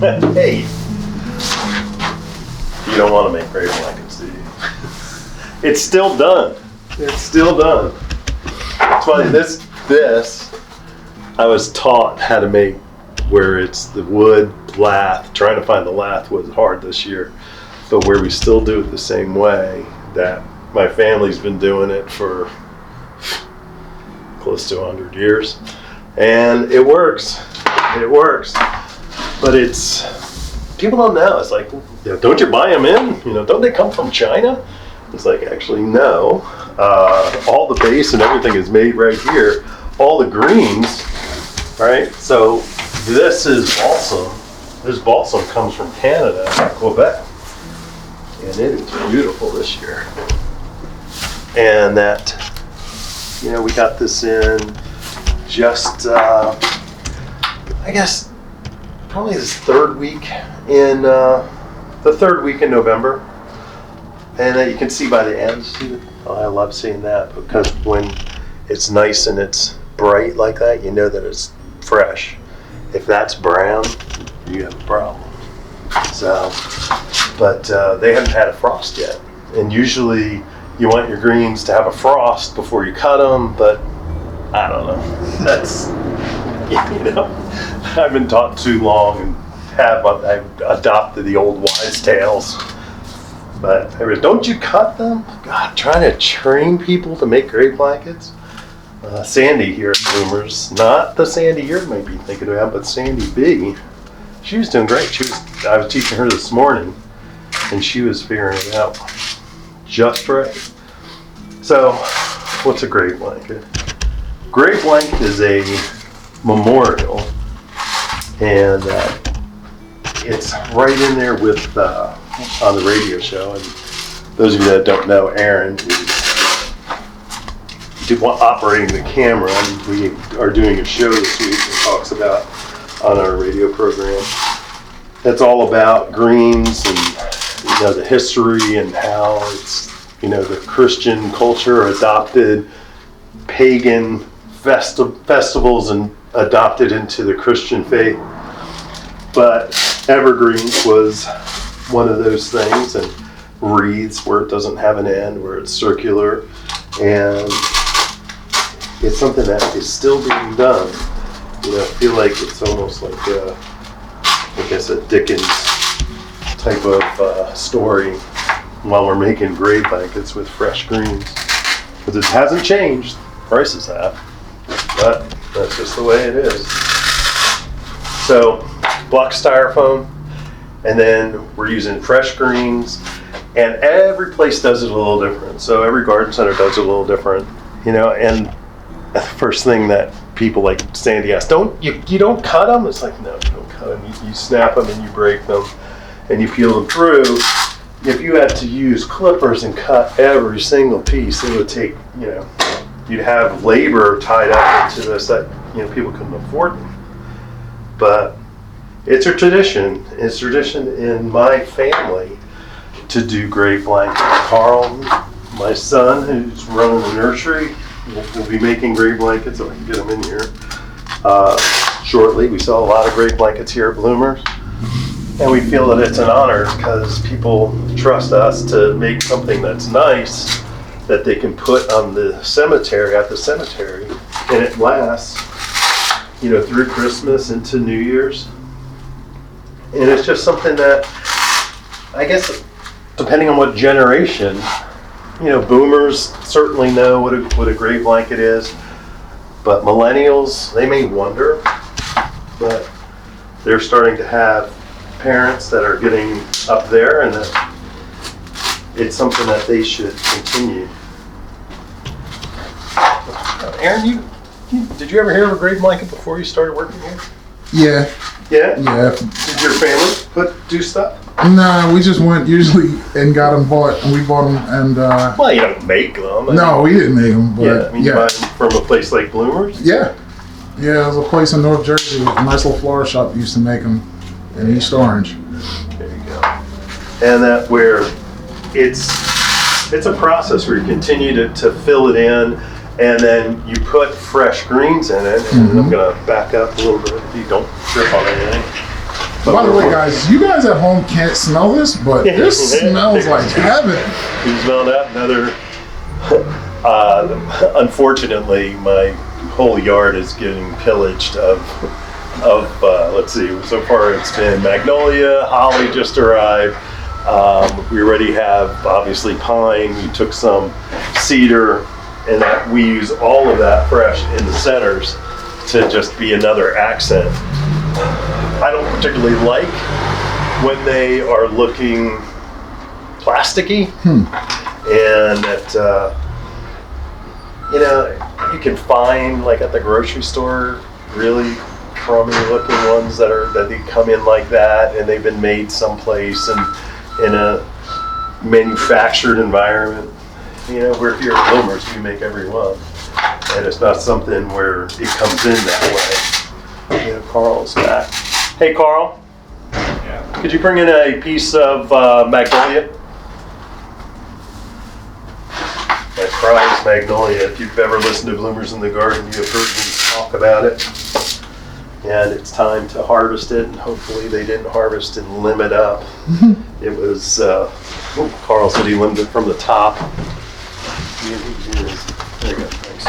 Hey, you don't want to make grave blankets, do you? It's still done. It's still done. It's funny, this, I was taught how to make where it's the wood lath. Trying to find the lath was hard this year, but where we still do it the same way, that my family's been doing it for close to 100 years. And it works. It works. But it's, people don't know. It's like, don't you buy them in? Don't they come from China? It's like, actually, no. All the base and everything is made right here. All the greens, right? So this is balsam. This balsam comes from Canada, Quebec. And it is beautiful this year. And that, we got this in just, I guess, probably the third week in November. And then you can see by the ends, I love seeing that, because when it's nice and it's bright like that, you know that it's fresh. If that's brown, you have a problem. So, but they haven't had a frost yet. And usually you want your greens to have a frost before you cut them, but I don't know. That's, I've been taught too long and I've adopted the old wives' tales. But don't you cut them? God, trying to train people to make grave blankets. Sandy here at Bloomers, not the Sandy you might be thinking about, but Sandy B. She was doing great. I was teaching her this morning, and she was figuring it out just right. So, what's a grave blanket? Grave blanket is a memorial, and it's right in there with on the radio show. And those of you that don't know, Aaron is operating the camera, and we are doing a show this week that talks about on our radio program. That's all about greens and the history and how it's the Christian culture adopted pagan festivals and adopted into the Christian faith. But evergreens was one of those things, and wreaths where it doesn't have an end, where it's circular, and it's something that is still being done. I feel like it's almost like a Dickens type of story while we're making grave blankets with fresh greens. Because it hasn't changed, prices have, but that's just the way it is. So, block styrofoam, and then we're using fresh greens, and every place does it a little different. So every garden center does it a little different, and the first thing that people like Sandy asked, you don't cut them? It's like, no, you don't cut them. You snap them and you break them and you peel them through. If you had to use clippers and cut every single piece, it would take, you'd have labor tied up into this that, people couldn't afford them. But it's a tradition. It's tradition in my family to do grave blankets. Carl, my son, who's running the nursery, we'll be making grave blankets, so I can get them in here shortly. We sell a lot of grave blankets here at Bloomers, and we feel that it's an honor because people trust us to make something that's nice that they can put on the cemetery, at the cemetery, and it lasts, through Christmas into New Year's. And it's just something that, I guess, depending on what generation, boomers certainly know what a grave blanket is, but millennials, they may wonder, but they're starting to have parents that are getting up there, and that it's something that they should continue. Aaron, did you ever hear of a grave blanket before you started working here? Yeah. Yeah? Yeah. Did your family do stuff? Nah, we just went usually and got them bought, and we bought them, and well, you don't make them. No, we didn't make them, but you buy them from a place like Bloomers? Yeah. Yeah, there's a place in North Jersey, a nice little flower shop used to make them in East Orange. There you go. And that where it's a process where you continue to fill it in, and then you put fresh greens in it, and I'm going to back up a little bit if you don't trip on anything. By the way, guys, you guys at home can't smell this, but this smells like heaven. You smell that? Another. Unfortunately, my whole yard is getting pillaged of let's see, so far it's been magnolia, holly just arrived. We already have obviously pine. We took some cedar, and that we use all of that fresh in the centers to just be another accent. I don't particularly like when they are looking plasticky, and that you can find like at the grocery store really crummy looking ones that they come in like that, and they've been made someplace and in a manufactured environment. We're here at Bloomers, we make every one, and it's not something where it comes in that way. Carl's back. Hey, Carl. Yeah. Could you bring in a piece of magnolia? My prize magnolia. If you've ever listened to Bloomers in the Garden, you have heard me talk about it. And it's time to harvest it, and hopefully they didn't harvest and limb it up. It was, Carl said he limbed it from the top. There you go, thanks.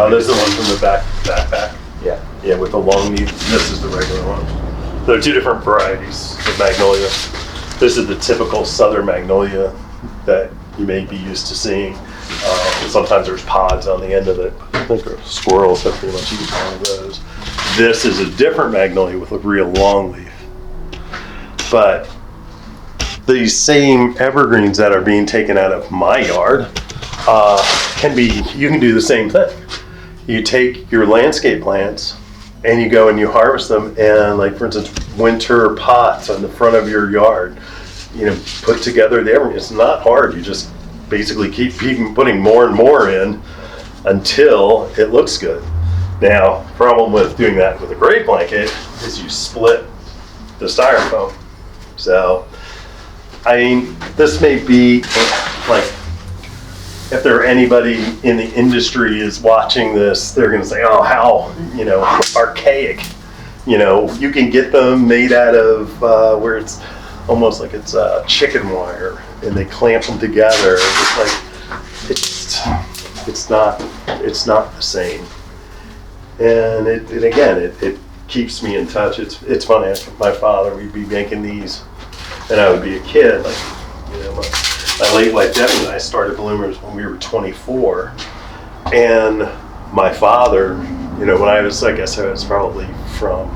This is the one from the backpack. Yeah, with the long needle. This is the regular one. There are two different varieties of magnolia. This is the typical southern magnolia that you may be used to seeing. Sometimes there's pods on the end of it. I think squirrels have pretty much eaten all of those. This is a different magnolia with a real long leaf. But these same evergreens that are being taken out of my yard you can do the same thing. You take your landscape plants and you go and you harvest them, and like for instance, winter pots on the front of your yard, put together the evergreen. It's not hard. You just basically keep putting more and more in until it looks good. Now, problem with doing that with a grave blanket is you split the styrofoam. So, this may be like, if there anybody in the industry is watching this, they're going to say, "Oh, how archaic." You can get them made out of where it's almost like it's chicken wire, and they clamp them together. It's like it's not the same. And it keeps me in touch. It's funny. My father, we'd be making these, and I would be a kid. My late wife Debbie and I started Bloomers when we were 24, and my father, when I was probably from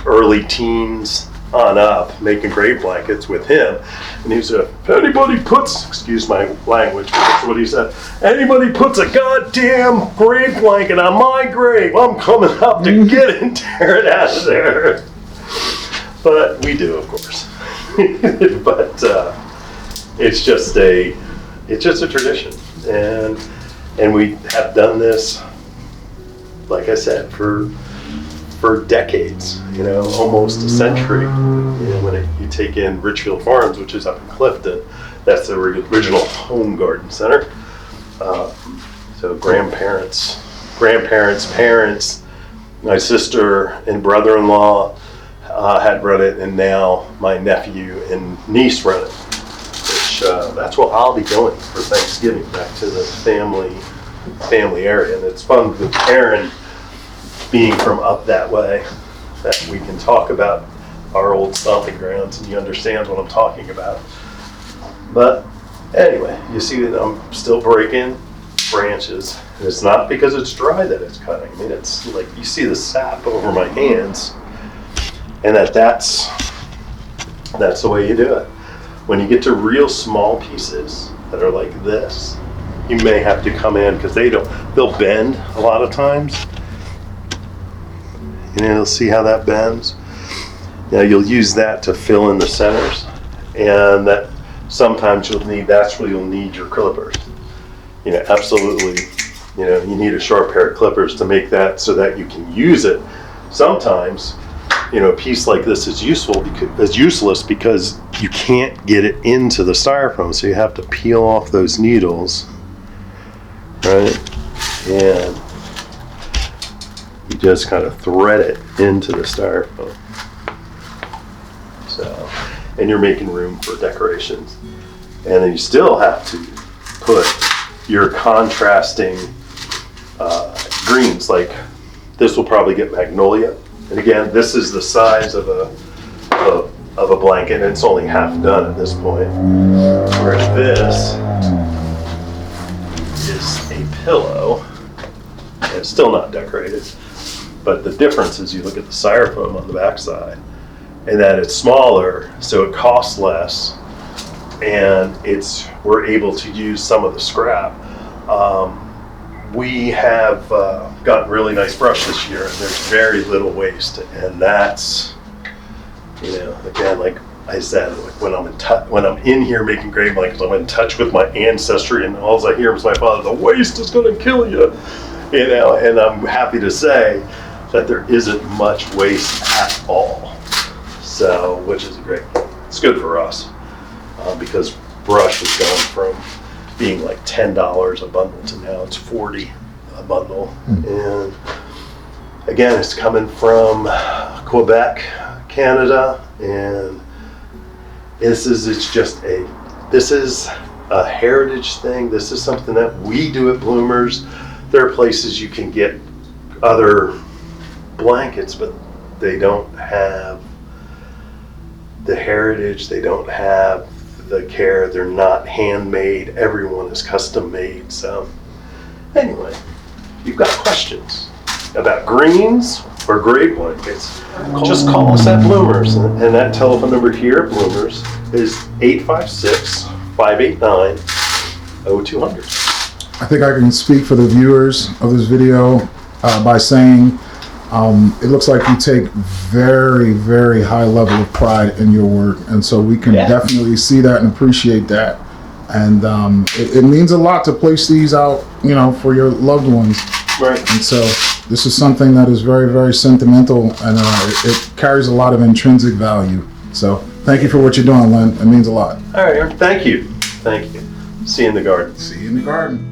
early teens on up, making grave blankets with him. And he said, if anybody puts, excuse my language, but that's what he said, anybody puts a goddamn grave blanket on my grave, I'm coming up to get it and tear it out of there. But we do, of course. But it's just a tradition. And we have done this, like I said, for decades, almost a century. When you take in Richfield Farms, which is up in Clifton, that's the original home garden center. So grandparents, parents, my sister and brother-in-law had run it, and now my nephew and niece run it. Which that's what I'll be going for Thanksgiving, back to the family area, and it's fun with Aaron being from up that way, that we can talk about our old stomping grounds and he understands what I'm talking about. But anyway, you see that I'm still breaking branches, and it's not because it's dry that it's cutting. It's like you see the sap over my hands, and that's the way you do it. When you get to real small pieces that are like this, you may have to come in because they'll bend a lot of times. You'll see how that bends. Now you'll use that to fill in the centers, and that sometimes that's where you'll need your clippers. Absolutely. You need a sharp pair of clippers to make that so that you can use it. Sometimes, a piece like this is useless because you can't get it into the styrofoam, so you have to peel off those needles, right? And You just kind of thread it into the styrofoam. So, and you're making room for decorations. And then you still have to put your contrasting greens, like this will probably get magnolia. And again, this is the size of a blanket, and it's only half done at this point. Whereas this is a pillow, and it's still not decorated. But the difference is you look at the styrofoam on the backside, and that it's smaller, so it costs less, and we're able to use some of the scrap. We have gotten really nice brush this year, and there's very little waste, and that's, again, like I said, like when I'm in here making gray blankets, I'm in touch with my ancestry, and all I hear is my father, the waste is going to kill you, and I'm happy to say that there isn't much waste at all. So, which is great. It's good for us because brush has gone from being like $10 a bundle to now it's $40 a bundle. And again, it's coming from Quebec, Canada, and this is a heritage thing. This is something that we do at Bloomers. There are places you can get other blankets, but they don't have the heritage, they don't have the care, they're not handmade, everyone is custom made. So anyway, if you've got questions about greens or gray blankets, just call us at Bloomers, and that telephone number here at Bloomers is 856-589-0200. I think I can speak for the viewers of this video by saying it looks like you take very, very high level of pride in your work, and so we can definitely see that and appreciate that. And it means a lot to place these out, for your loved ones. Right. And so this is something that is very, very sentimental, and it carries a lot of intrinsic value. So thank you for what you're doing, Len. It means a lot. All right, Aaron. Thank you. Thank you. See you in the garden. See you in the garden.